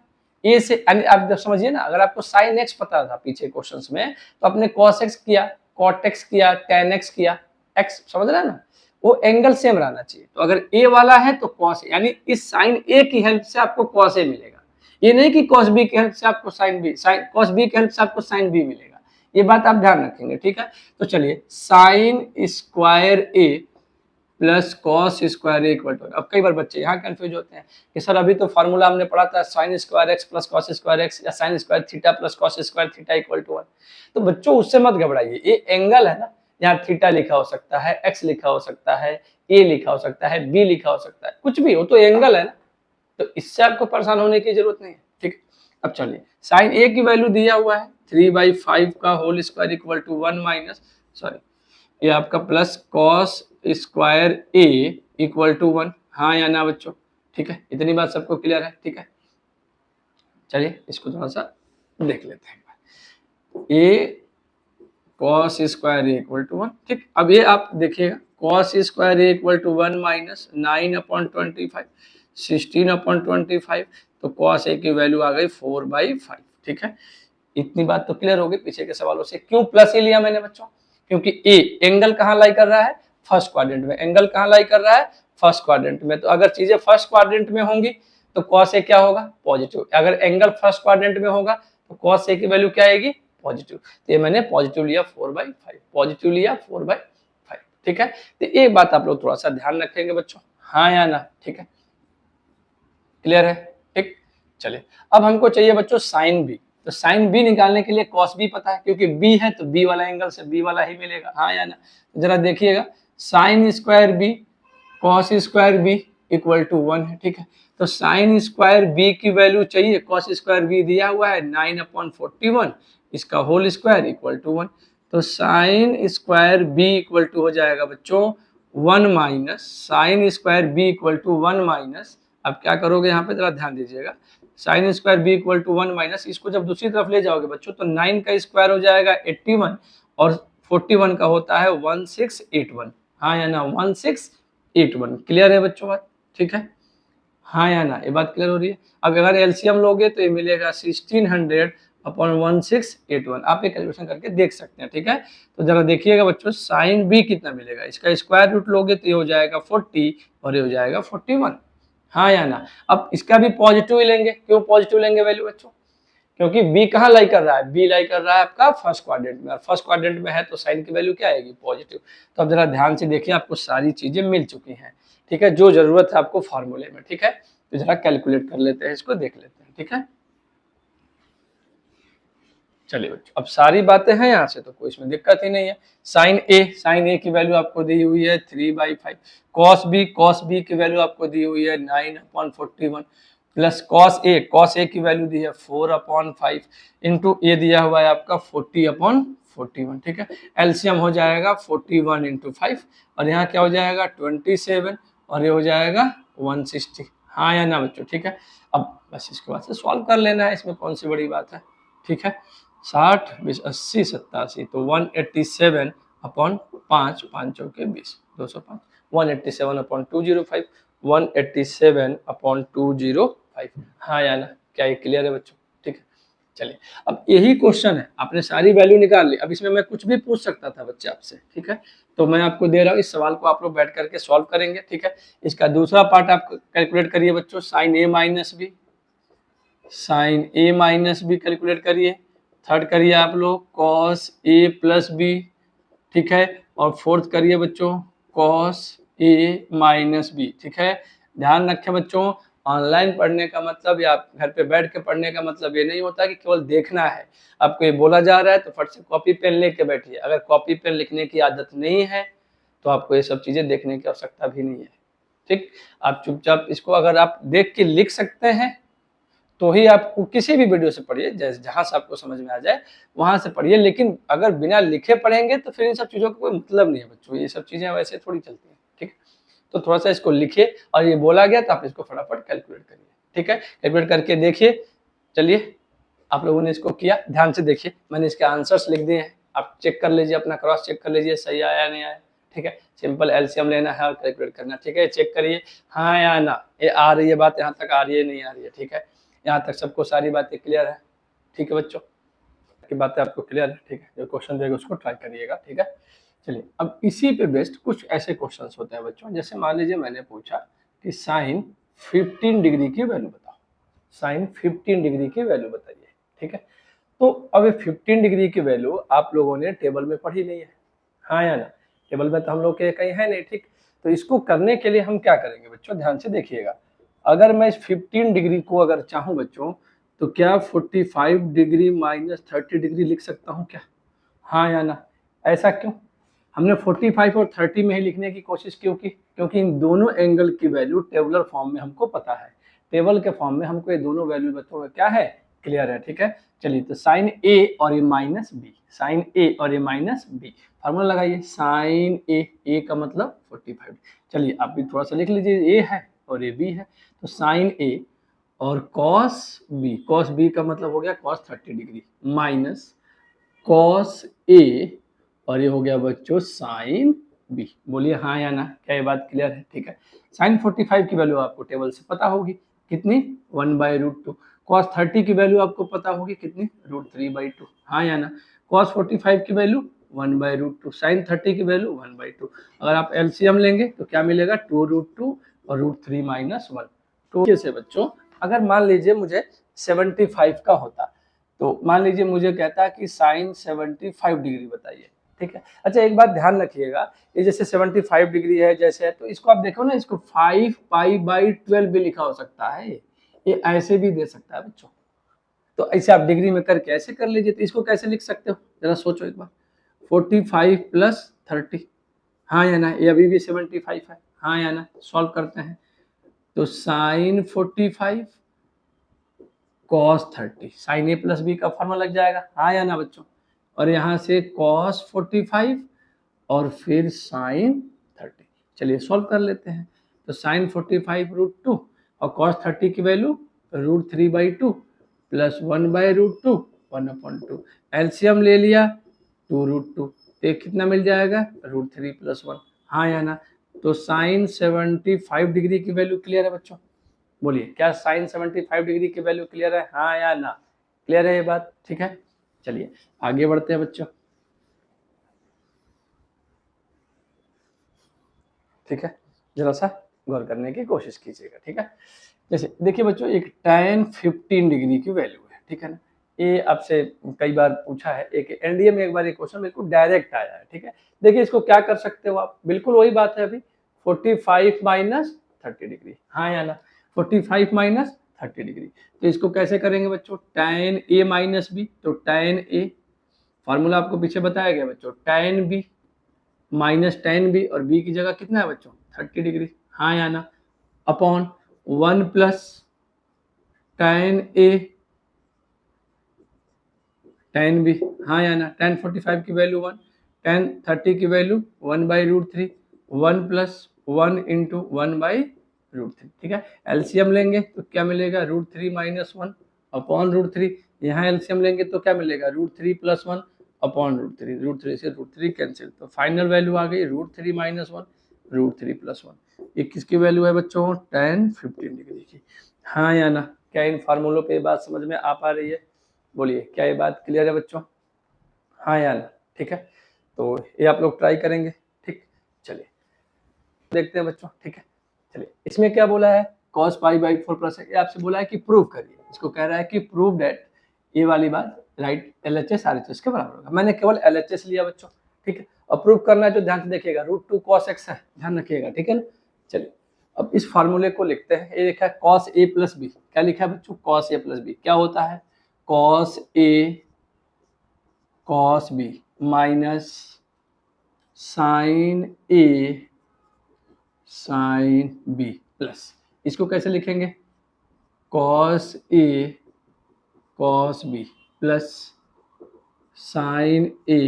ए से आप समझिए ना, अगर आपको साइन एक्स पता था पीछे क्वेश्चंस में, तो आपने कॉस एक्स किया, कॉट एक्स किया, टेन एक्स किया, एक्स समझ रहे हैं ना, वो एंगल सेम रहना चाहिए। तो अगर ए वाला है तो कॉस ए, यानी इस साइन ए की हेल्प से आपको कॉस ए मिलेगा, ये नहीं कि कॉस बी की हेल्प से आपको साइन बी, कॉस बी की हेल्प से आपको साइन बी मिलेगा, ये बात आप ध्यान रखेंगे, ठीक है। तो चलिए sine square A plus cos square A equal to, अब कई बार बच्चे यहाँ कंफ्यूज होते हैं कि सर अभी तो फार्मूला हमने पढ़ा था sine square x plus cos square x या sine square theta plus cos square theta equal to 1। तो बच्चों उससे मत घबराइए, ये एंगल है ना, यहाँ थीटा लिखा हो सकता है, एक्स लिखा हो सकता है, ए लिखा हो सकता है, बी लिखा हो सकता है, कुछ भी हो, तो एंगल है ना, तो इससे आपको परेशान होने की जरूरत नहीं है, ठीक। अब चलिए साइन ए की वैल्यू दिया हुआ है 3/5 का whole square equal to 1 minus, sorry ये आपका plus cos square A equal to 1, हाँ या ना बच्चों, ठीक है। इतनी बात सबको क्लियर है, ठीक है। चलिए इसको थोड़ा सा देख लेते हैं, A cos square A equal to 1, ठीक। अब ये आप देखिएगा cos square A equal to 1 minus 9/25, 16/25, तो कॉस ए की वैल्यू आ गई 4/5, ठीक है। इतनी बात तो क्लियर होगी पीछे के सवालों से। क्यों प्लस ए लिया मैंने बच्चों, क्योंकि ए एंगल कहाँ लाई कर रहा है, फर्स्ट क्वाड्रेंट में, एंगल कहाँ लाई कर रहा है, फर्स्ट क्वाड्रेंट में। तो अगर चीजें फर्स्ट क्वाड्रेंट में होंगी तो कॉस ए क्या होगा, पॉजिटिव। अगर एंगल फर्स्ट क्वाड्रेंट में होगा तो कॉस ए की वैल्यू क्या आएगी, पॉजिटिव। तो ये मैंने पॉजिटिव लिया 4/5, पॉजिटिव लिया 4/5, ठीक है। तो एक बात आप लोग थोड़ा सा ध्यान रखेंगे बच्चों, हाँ या ना, ठीक है, क्लियर है, ठीक। चलिए अब हमको चाहिए बच्चों साइन बी, तो साइन बी निकालने के लिए कॉस बी पता है, क्योंकि बी है तो बी वाला एंगल से बी वाला ही मिलेगा, हाँ या ना। जरा देखिएगा, sine square B cos square B equal to 1 है, ठीक है। तो साइन स्क्वायर बी की वैल्यू चाहिए, कॉस स्क्वायर बी दिया हुआ है 9/41, इसका होल स्क्वायर इक्वल टू 1। तो sine square B equal to हो जाएगा बच्चों 1 minus sine square B equal to 1 minus, अब क्या करोगे यहाँ पे जरा ध्यान दीजिएगा, sine square B equal to 1 minus, इसको जब दूसरी तरफ ले जाओगे बच्चों तो 9 का स्क्वायर हो जाएगा 81 और 41 का होता है 1681, हाँ या ना, 1681। क्लियर है बच्चों बात, ठीक है, हाँ या ना, ये बात क्लियर हो रही है। अब अगर एलसीएम लोगे तो ये मिलेगा 1600/1681, आप ये कैलकुलेशन करके देख सकते हैं, ठीक है। तो जरा देखिएगा बच्चों, साइन बी कितना मिलेगा, इसका स्क्वायर रूट लोगे तो ये हो जाएगा 40 और ये हो जाएगा 41, हाँ या ना। अब इसका भी पॉजिटिव ही लेंगे, क्यों पॉजिटिव लेंगे वैल्यू बच्चों, क्योंकि बी कहाँ लाई कर रहा है, बी लाई कर रहा है आपका फर्स्ट क्वाड्रेंट में, और फर्स्ट क्वाड्रेंट में है तो साइन की वैल्यू क्या आएगी, पॉजिटिव। तो अब जरा ध्यान से देखिए, आपको सारी चीजें मिल चुकी हैं, ठीक है, जो जरूरत है आपको फार्मूले में, ठीक है। तो जरा कैलकुलेट कर लेते हैं, इसको देख लेते हैं, ठीक है। चलिए बच्चों, अब सारी बातें हैं यहाँ से तो कोई इसमें दिक्कत ही नहीं है। साइन ए की वैल्यू आपको दी हुई है 3/5, कॉस बी की वैल्यू आपको दी हुई है 9/41 प्लस कॉस ए की वैल्यू दी है 4/5 इंटू ए दिया हुआ है आपका 40/41, ठीक है। एलसीएम हो जाएगा 41 इंटू 5 और यहाँ क्या हो जाएगा 27 और ये हो जाएगा 160, हाँ या ना बच्चों, ठीक है। अब बस इसके बाद से सॉल्व कर लेना है, इसमें कौन सी बड़ी बात है, ठीक है। 60 20 80 87 तो 187/5, 5 चौके 20, 205, 187/205, 187/205, हाँ या ना, क्या ये क्लियर है बच्चों, ठीक है। चलिए, अब यही क्वेश्चन है, आपने सारी वैल्यू निकाल ली, अब इसमें मैं कुछ भी पूछ सकता था बच्चे आपसे, ठीक है। तो मैं आपको दे रहा हूँ, इस सवाल को आप लोग बैठ करके सॉल्व करेंगे, ठीक है। इसका दूसरा पार्ट आप कैलकुलेट करिए बच्चों, साइन ए माइनस बी कैलकुलेट करिए। थर्ड करिए आप लोग कॉस ए प्लस बी, ठीक है। और फोर्थ करिए बच्चों कॉस ए माइनस बी, ठीक है। ध्यान रखें बच्चों, ऑनलाइन पढ़ने का मतलब या आप घर पे बैठ के पढ़ने का मतलब ये नहीं होता कि केवल देखना है, आपको ये बोला जा रहा है तो फट से कॉपी पेन लेके बैठिए। अगर कॉपी पेन लिखने की आदत नहीं है तो आपको ये सब चीजें देखने की आवश्यकता भी नहीं है, ठीक। आप चुपचाप इसको अगर आप देख के लिख सकते हैं तो ही आपको किसी भी वीडियो से पढ़िए, जहां से आपको समझ में आ जाए वहां से पढ़िए, लेकिन अगर बिना लिखे पढ़ेंगे तो फिर इन सब चीजों का कोई मतलब नहीं है बच्चों, ये सब चीजें वैसे थोड़ी चलती हैं, ठीक है। तो थोड़ा सा इसको लिखिए और ये बोला गया तो आप इसको फटाफट कैलकुलेट करिए, ठीक है। कैलकुलेट करके देखिए। चलिए, आप लोगों ने इसको किया, ध्यान से देखिए, मैंने इसके आंसर्स लिख दिए हैं, आप चेक कर लीजिए, अपना क्रॉस चेक कर लीजिए सही आया नहीं आया, ठीक है। सिंपल एलसीएम लेना है और कैलकुलेट करना, ठीक है। चेक करिए हाँ या ना, ये आ रही है बात, यहाँ तक आ रही है नहीं आ रही है, ठीक है। यहाँ तक सबको सारी बातें क्लियर है, ठीक है बच्चों, की बातें आपको क्लियर है, ठीक है। जो क्वेश्चन देगा उसको ट्राई करिएगा, ठीक है। चलिए, अब इसी पे बेस्ड कुछ ऐसे क्वेश्चंस होते हैं बच्चों, जैसे मान लीजिए मैंने पूछा कि साइन 15 डिग्री की वैल्यू बताओ, साइन 15 डिग्री की वैल्यू बताइए, ठीक है। तो अब 15 डिग्री की वैल्यू आप लोगों ने टेबल में पढ़ी नहीं है, हाँ या ना, टेबल में तो हम लोग के कहीं है नहीं, ठीक। तो इसको करने के लिए हम क्या करेंगे बच्चों, ध्यान से देखिएगा। अगर मैं इस 15 डिग्री को अगर चाहूँ बच्चों तो क्या 45 डिग्री माइनस 30 डिग्री लिख सकता हूँ क्या, हाँ या ना। ऐसा क्यों, हमने 45 और 30 में ही लिखने की कोशिश क्यों की, क्योंकि इन दोनों एंगल की वैल्यू टेबुलर फॉर्म में हमको पता है, टेबल के फॉर्म में हमको ये दोनों वैल्यू बच्चों क्या है, क्लियर है, ठीक है। चलिए, तो साइन ए और ए माइनस बी, साइन ए और ए माइनस बी, फार्मूला लगाइए, साइन ए का मतलब 45। चलिए, आप भी थोड़ा सा लिख लीजिए, ए है और ये बी है, तो साइन ए और कॉस बी का मतलब हो गया cos 30 degree minus cos A और ये हो गया बच्चों साइन बी। बोलिए हाँ या ना, क्या ये बात क्लियर है, ठीक है। साइन 45 की वैल्यू आपको टेबल से पता होगी कितनी, 1/√2। कॉस 30 की वैल्यू आपको पता होगी कितनी, √3/2, हाँ या ना। कॉस 45 की वैल्यू 1/√2, साइन 30 की वैल्यू 1/2। अगर आप एलसीएम लेंगे तो क्या मिलेगा, 2√2 और √3 - 1। तो कैसे बच्चों, अगर मान लीजिए मुझे 75 का होता तो मान लीजिए मुझे कहता कि साइन 75 डिग्री बताइए, ठीक है। अच्छा, एक बात ध्यान रखिएगा, ये जैसे 75 डिग्री है जैसे है, तो इसको आप देखो ना, इसको 5 पाई/12 भी लिखा हो सकता है, ये ऐसे भी दे सकता है बच्चों, तो ऐसे आप डिग्री में करके ऐसे कर लीजिए। तो इसको कैसे लिख सकते हो, जरा सोचो एक बार। 45 प्लस 30, हाँ या ना, ये अभी भी 75 है, हाँ या ना। सॉल्व करते हैं तो sign 45 cos 30, sign A plus B का फॉर्मूला लग जाएगा, हाँ या ना बच्चों। और यहाँ से कॉस 45 और फिर साइन 30। चलिए सॉल्व कर लेते हैं। तो साइन 45 √2 और कॉस 30 की वैल्यू √3/2 प्लस 1/√2 1/2। एलसीएम ले लिया 2√2, तो कितना मिल जाएगा √3 + 1, हाँ या ना। तो साइन 75 डिग्री की वैल्यू क्लियर है बच्चों, बोलिए क्या साइन 75 डिग्री की वैल्यू क्लियर है, हाँ या ना। क्लियर है ये बात, ठीक है। चलिए आगे बढ़ते हैं बच्चों, ठीक है। जरा सा गौर करने की कोशिश कीजिएगा, ठीक है। जैसे देखिए बच्चों, एक tan 15 डिग्री की वैल्यू है, ठीक है ना। ये आपसे कई बार पूछा है, एक एनडीए में एक बार एक क्वेश्चन बिल्कुल डायरेक्ट आया है, ठीक है। देखिए इसको क्या कर सकते हो आप, बिल्कुल वही बात है अभी, 45 माइनस 30 डिग्री, हाँ या ना। 45 माइनस 30 डिग्री, तो इसको कैसे करेंगे बच्चों, tan a माइनस बी, तो tan a फार्मूला आपको पीछे बताया गया बच्चों, tan b minus tan b, और b की जगह कितना है बच्चों 30 डिग्री, हाँ या ना, upon 1 plus tan a tan b, हाँ या ना। tan 45 की वैल्यू 1, tan 30 की वैल्यू 1/√3, 1 प्लस 1 इंटू 1/√3, ठीक है। एलसीएम लेंगे तो क्या मिलेगा √3 माइनस 1 अपॉन √3, यहाँ एलसीएम लेंगे तो क्या मिलेगा √3 + 1 अपॉन √3, √3 से √3 कैंसिल, तो फाइनल वैल्यू आ गई √3 माइनस 1 √3 + 1। ये किसकी वैल्यू है बच्चों, tan 15 डिग्री की, हाँ या ना। क्या इन फार्मूलों पे बात समझ में आ पा रही है, बोलिए क्या ये बात क्लियर है बच्चों, हाँ या ना, ठीक है। तो ये आप लोग ट्राई करेंगे, ठीक। चलिए देखते हैं बच्चों, ठीक है। चलिए इसमें क्या बोला है, cos π/4 प्लस है, ये आपसे बोला है कि प्रूव करिए, इसको कह रहा है कि प्रूव दैट, ये वाली बात राइट LHS RHS के बराबर होगा। मैंने केवल LHS लिया बच्चों, ठीक है। और प्रूव करना है तो ध्यान से देखिएगा, √2 cos x है, ध्यान रखिएगा, ठीक है ना। चलिए अब इस फार्मूले को लिखते हैं, ये लिखा है cos a + b, क्या लिखा है बच्चों, cos a + b क्या होता है, cos a cos b minus sine a sine b plus, इसको कैसे लिखेंगे, cos a cos b plus sine a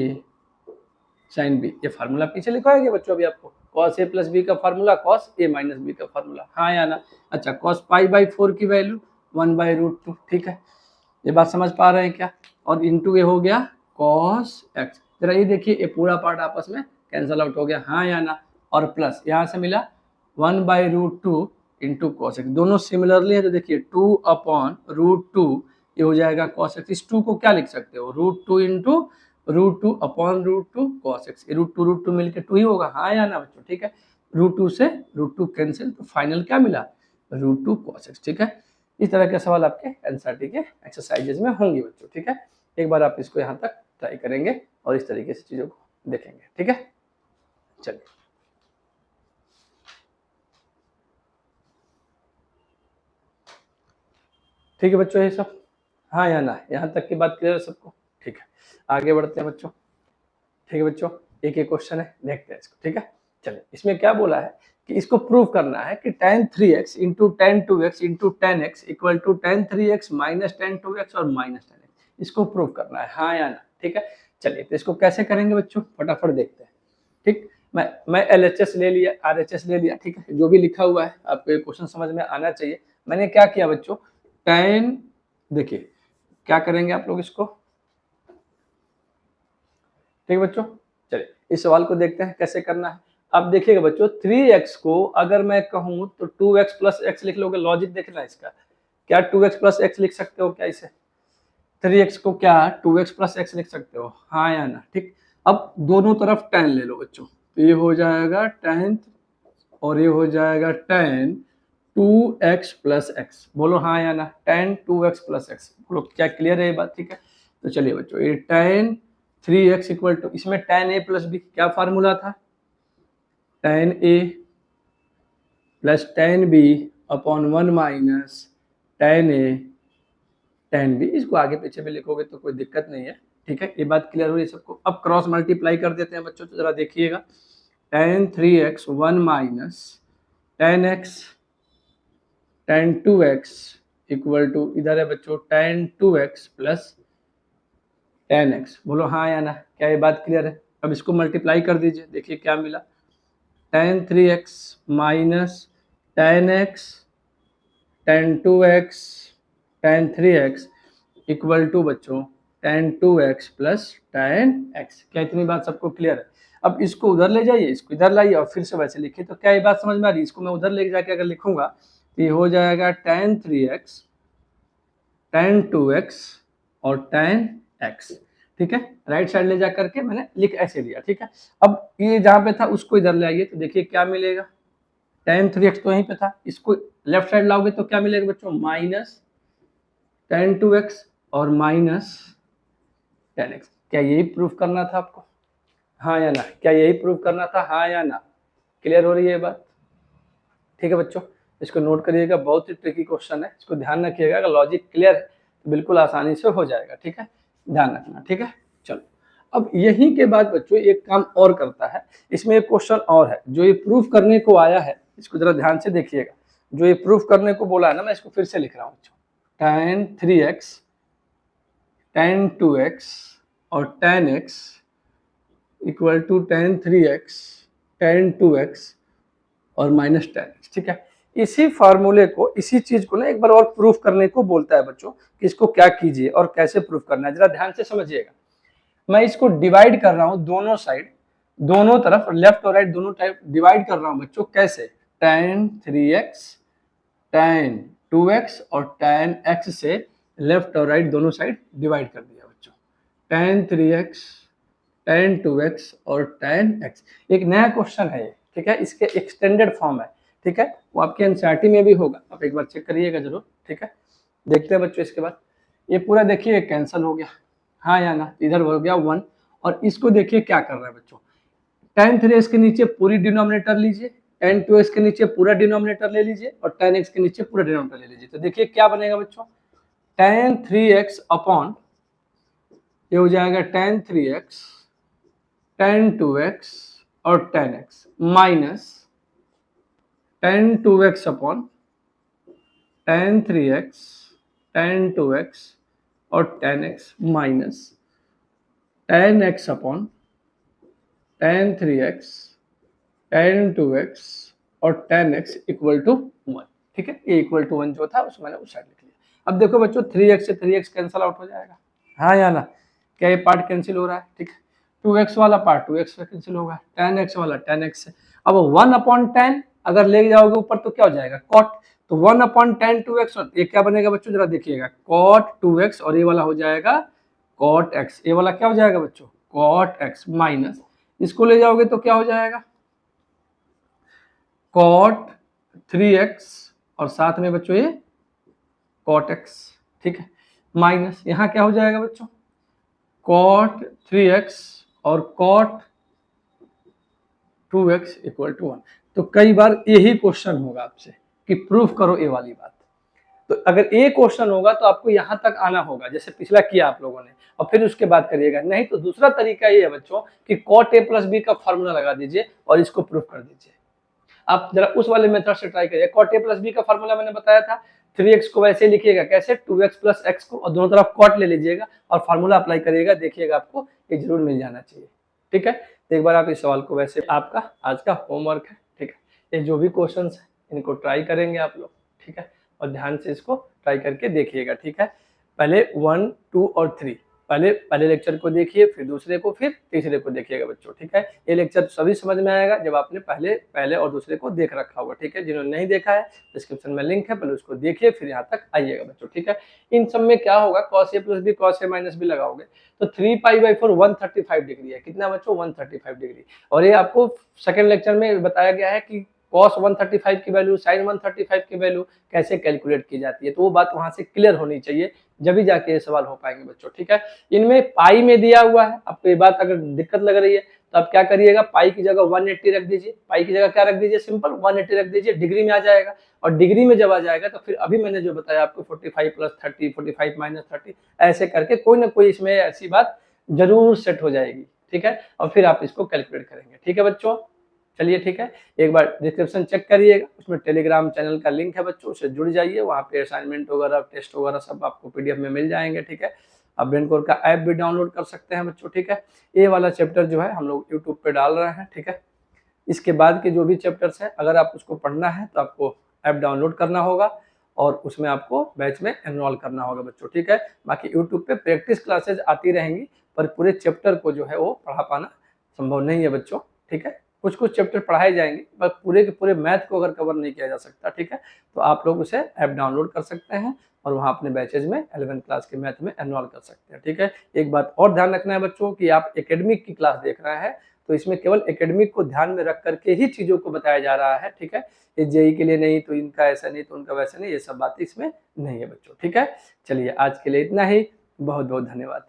sine b। ये फार्मूला पीछे लिखा है बच्चों अभी आपको, cos a + b का फार्मूला cos a - b का फार्मूला, हाँ या ना। अच्छा cos π/4 की वैल्यू 1/√2, ठीक है। ये बात समझ पा रहे हैं क्या, और इंटू ये हो गया cos x, जरा ये देखिए ये पूरा पार्ट आपस में कैंसल आउट हो गया, हाँ या ना। और प्लस यहाँ से मिला 1/√2 इंटू cos x, दोनों सिमिलरली है, तो देखिए 2/√2 ये हो जाएगा cos x। इस 2 को क्या लिख सकते हो, √2 इंटू √2 अपॉन √2 cos x, √2 मिलकर 2 ही होगा, हाँ या ना बच्चों, ठीक है। √2 से √2 कैंसिल, तो फाइनल क्या मिला √2 cos x, ठीक है। इस तरह के सवाल आपके एनसीईआरटी के एक्सरसाइजेज में होंगे बच्चों, ठीक है। एक बार आप इसको यहाँ तक ट्राई करेंगे और इस तरीके से चीज़ों को देखेंगे, ठीक है। चलिए ठीक है बच्चों, ये सब हाँ या ना, यहाँ तक की बात क्लियर है सबको, ठीक है। आगे बढ़ते हैं बच्चों, ठीक है बच्चों, एक एक क्वेश्चन है, देखते हैं इसको, ठीक है। चलिए इसमें क्या बोला है कि इसको प्रूव करना है कि tan 3x into tan 2x into tan x equal to tan 3x minus tan 2x और माइनस tan x, इसको प्रूव करना है, हाँ या ना, ठीक है। चलिए तो इसको कैसे करेंगे बच्चों, फटाफट देखते हैं, ठीक। मैं LHS ले लिया, RHS ले लिया, ठीक है। जो भी लिखा हुआ है आपको ये क्वेश्चन समझ में आना चाहिए। मैंने क्या किया बच्चों, tan, देखिए क्या करेंगे आप लोग इसको, ठीक है बच्चों। चलिए इस सवाल को देखते हैं कैसे करना है। अब देखिएगा बच्चों, 3x को अगर मैं कहूँ तो 2x प्लस x लिख लोगे, लॉजिक देखना इसका, क्या 2x प्लस x लिख सकते हो क्या इसे, 3x को क्या 2x प्लस x लिख सकते हो, हाँ या ना, ठीक। अब दोनों तरफ tan ले लो बच्चों, तो ये हो जाएगा tan और ये हो जाएगा tan 2x प्लस x, बोलो हाँ या ना, tan 2x प्लस x, बोलो क्या क्लियर है ये बात, ठीक है। तो चलिए बच्चों, ये tan 3x इक्वल टू, इसमें tan a प्लस b क्या फार्मूला था, tan a plus tan b upon 1 minus tan a tan b, इसको आगे पीछे भी लिखोगे तो कोई दिक्कत नहीं है, ठीक है। ये बात क्लियर हो रही है सबको। अब क्रॉस मल्टीप्लाई कर देते हैं बच्चों, तो जरा देखिएगा, tan 3x 1 minus tan x tan 2x equal to, इधर है बच्चों tan 2x plus tan x। बोलो हाँ या ना, क्या ये बात क्लियर है? अब इसको मल्टीप्लाई कर दीजिए, देखिए क्या मिला, tan 3x minus tan x tan 2x tan 3x equal to बच्चों tan 2x plus tan x। क्या इतनी बात सबको क्लियर है? अब इसको उधर ले जाइए, इसको इधर लाइए और फिर से वैसे लिखिए, तो क्या ये बात समझ में आ रही है? इसको मैं उधर ले जाके अगर लिखूंगा तो ये हो जाएगा tan 3x tan 2x और tan x, ठीक है। राइट साइड ले जा करके मैंने लिख ऐसे लिया, ठीक है। अब ये जहाँ पे था उसको इधर ले आइए, तो देखिए क्या मिलेगा, tan 3x तो यहीं पे था, इसको लेफ्ट साइड लाओगे तो क्या मिलेगा बच्चों, माइनस tan 2x और माइनस tan x। क्या यही प्रूफ करना था आपको? हाँ या ना? क्या यही प्रूफ करना था? हाँ या ना? क्लियर हो रही है ये बात? ठीक है बच्चों, इसको नोट करिएगा, बहुत ही ट्रिकी क्वेश्चन है, इसको ध्यान रखिएगा। अगर लॉजिक क्लियर है तो बिल्कुल आसानी से हो जाएगा, ठीक है, ध्यान रखना, ठीक है। चलो, अब यहीं के बाद बच्चों एक काम और करता है, इसमें एक क्वेश्चन और है जो ये प्रूफ करने को आया है, इसको जरा ध्यान से देखिएगा। जो ये प्रूफ करने को बोला है ना, मैं इसको फिर से लिख रहा हूँ बच्चों, tan 3x tan 2x और tan x equal to tan 3x tan 2x और माइनस tan x, ठीक है। इसी फार्मूले को, इसी चीज को ना एक बार और प्रूफ करने को बोलता है बच्चों कि इसको क्या कीजिए और कैसे प्रूफ करना है, जरा ध्यान से समझिएगा। मैं इसको डिवाइड कर रहा हूं दोनों साइड, दोनों तरफ, लेफ्ट और राइट दोनों टाइप डिवाइड कर रहा हूं बच्चों। कैसे? tan 3x tan 2x और tan x से लेफ्ट और राइट दोनों साइड डिवाइड कर दिया बच्चों, tan 3x tan 2x और tan x। एक नया क्वेश्चन है ये, ठीक है, इसके एक्सटेंडेड फॉर्म है, ठीक है, वो आपके एनसीईआरटी में भी होगा, आप एक बार चेक करिएगा जरूर, ठीक है। देखते हैं बच्चों इसके बाद, ये पूरा देखिए कैंसिल हो गया, हाँ या ना, इधर हो गया 1, और इसको देखिए क्या कर रहा है बच्चों, tan 3x के नीचे पूरी डिनोमिनेटर लीजिए, tan 2x के नीचे पूरा डिनोमिनेटर ले लीजिए और tan x के नीचे पूरा डिनोमिनेटर ले लीजिए, तो देखिए क्या बनेगा बच्चों, tan 3x अपॉन, ये हो जाएगा tan 3x tan 2x और tan x minus tan 2x upon tan 3x tan 2x और tan x minus tan x upon tan 3x tan 2x और tan x इक्वल टू 1, ठीक है। ये equal to 1 जो था उसको मैंने उस साइड लिख लिया। अब देखो बच्चों 3x से 3x कैंसिल आउट हो जाएगा, हाँ या ना? क्या ये पार्ट कैंसिल हो रहा है, ठीक है। 2x वाला पार्ट 2x से कैंसिल होगा, tan x वाला tan x से। अब 1 अपॉन tan अगर ले जाओगे ऊपर तो क्या हो जाएगा, cot, तो 1 अपॉन tan 2x, और ये क्या बनेगा बच्चों, जरा देखिएगा, cot 2x और ये वाला हो जाएगा cot x, ये वाला क्या हो जाएगा बच्चों, cot x माइनस, इसको ले जाओगे तो क्या हो जाएगा, cot 3x और साथ में बच्चों ये cot x, ठीक है, माइनस यहाँ क्या हो जाएगा बच्चों, cot 3x और cot 2x इक्वल टू 1। तो कई बार यही क्वेश्चन होगा आपसे कि प्रूफ करो ये वाली बात, तो अगर ये क्वेश्चन होगा तो आपको यहाँ तक आना होगा जैसे पिछला किया आप लोगों ने, और फिर उसके बाद करिएगा। नहीं तो दूसरा तरीका ये है बच्चों कि cot a प्लस बी का फॉर्मूला लगा दीजिए और इसको प्रूफ कर दीजिए। आप जरा उस वाले मेथड से ट्राई करिए। cot a प्लस बी का फॉर्मूला मैंने बताया था, 3x को वैसे लिखिएगा, कैसे, 2x प्लस x को और दोनों तरफ cot ले लीजिएगा और फार्मूला अप्लाई करिएगा, देखिएगा आपको ये जरूर मिल जाना चाहिए, ठीक है। तो एक बार आप इस सवाल को, वैसे आपका आज का होमवर्क है, ठीक है, ये जो भी क्वेश्चन है इनको ट्राई करेंगे आप लोग, ठीक है, और ध्यान से इसको ट्राई करके देखिएगा, ठीक है। पहले 1, 2 और 3, पहले लेक्चर को देखिए, फिर दूसरे को, फिर तीसरे को देखिएगा बच्चों, ठीक है। ये लेक्चर सभी समझ में आएगा जब आपने पहले और दूसरे को देख रखा होगा, ठीक है। जिन्होंने नहीं देखा है डिस्क्रिप्शन में लिंक है, पहले उसको देखिए फिर यहाँ तक आइएगा बच्चों, ठीक है। इन सब में क्या होगा, cos a plus b cos a minus b लगाओगे तो 3π/4 135 डिग्री है, कितना बच्चों, 135 डिग्री। और ये आपको सेकंड लेक्चर में बताया गया है कि cos 135 की वैल्यू, sin 135 की वैल्यू कैसे कैलकुलेट की जाती है, तो वो बात वहां से क्लियर होनी चाहिए, जब भी जाके ये सवाल हो पाएंगे बच्चों, ठीक है। इनमें पाई में दिया हुआ है, आपको ये बात अगर दिक्कत लग रही है तो आप क्या करिएगा, पाई की जगह 180 रख दीजिए, पाई की जगह क्या रख दीजिए, सिंपल 180 रख दीजिए, डिग्री में आ जाएगा। और डिग्री में जब आ जाएगा तो फिर अभी मैंने जो बताया आपको 45 + 30, 45 - 30, ऐसे करके कोई ना कोई इसमें ऐसी बात जरूर सेट हो जाएगी, ठीक है। और फिर आप इसको कैलकुलेट करेंगे, ठीक है बच्चों। चलिए ठीक है, एक बार डिस्क्रिप्शन चेक करिएगा, उसमें टेलीग्राम चैनल का लिंक है बच्चों, उससे जुड़ जाइए, वहाँ पे असाइनमेंट वगैरह, टेस्ट वगैरह सब आपको PDF में मिल जाएंगे, ठीक है। आप ब्रेनकोर का ऐप भी डाउनलोड कर सकते हैं बच्चों, ठीक है। ये वाला चैप्टर जो है हम लोग यूट्यूब पे डाल रहे हैं, ठीक है। इसके बाद के जो भी चैप्टर्स हैं, अगर आप उसको पढ़ना है तो आपको ऐप डाउनलोड करना होगा और उसमें आपको बैच में एनरोल करना होगा बच्चों, ठीक है। बाकी यूट्यूब पे प्रैक्टिस क्लासेज आती रहेंगी, पर पूरे चैप्टर को जो है वो पढ़ा पाना संभव नहीं है बच्चों, ठीक है। कुछ कुछ चैप्टर पढ़ाए जाएंगे, पर पूरे के पूरे मैथ को अगर कवर नहीं किया जा सकता, ठीक है, तो आप लोग उसे ऐप डाउनलोड कर सकते हैं और वहाँ अपने बैचेज में 11th क्लास के मैथ में एनरोल कर सकते हैं, ठीक है। एक बात और ध्यान रखना है बच्चों कि आप एकेडमिक की क्लास देख रहे हैं, तो इसमें केवल एकेडमिक को ध्यान में रख करके ही चीज़ों को बताया जा रहा है, ठीक है। ये जेई के लिए नहीं, तो इनका ऐसा नहीं, तो उनका वैसा नहीं, ये सब बातें इसमें नहीं है बच्चों, ठीक है। चलिए आज के लिए इतना ही, बहुत बहुत धन्यवाद।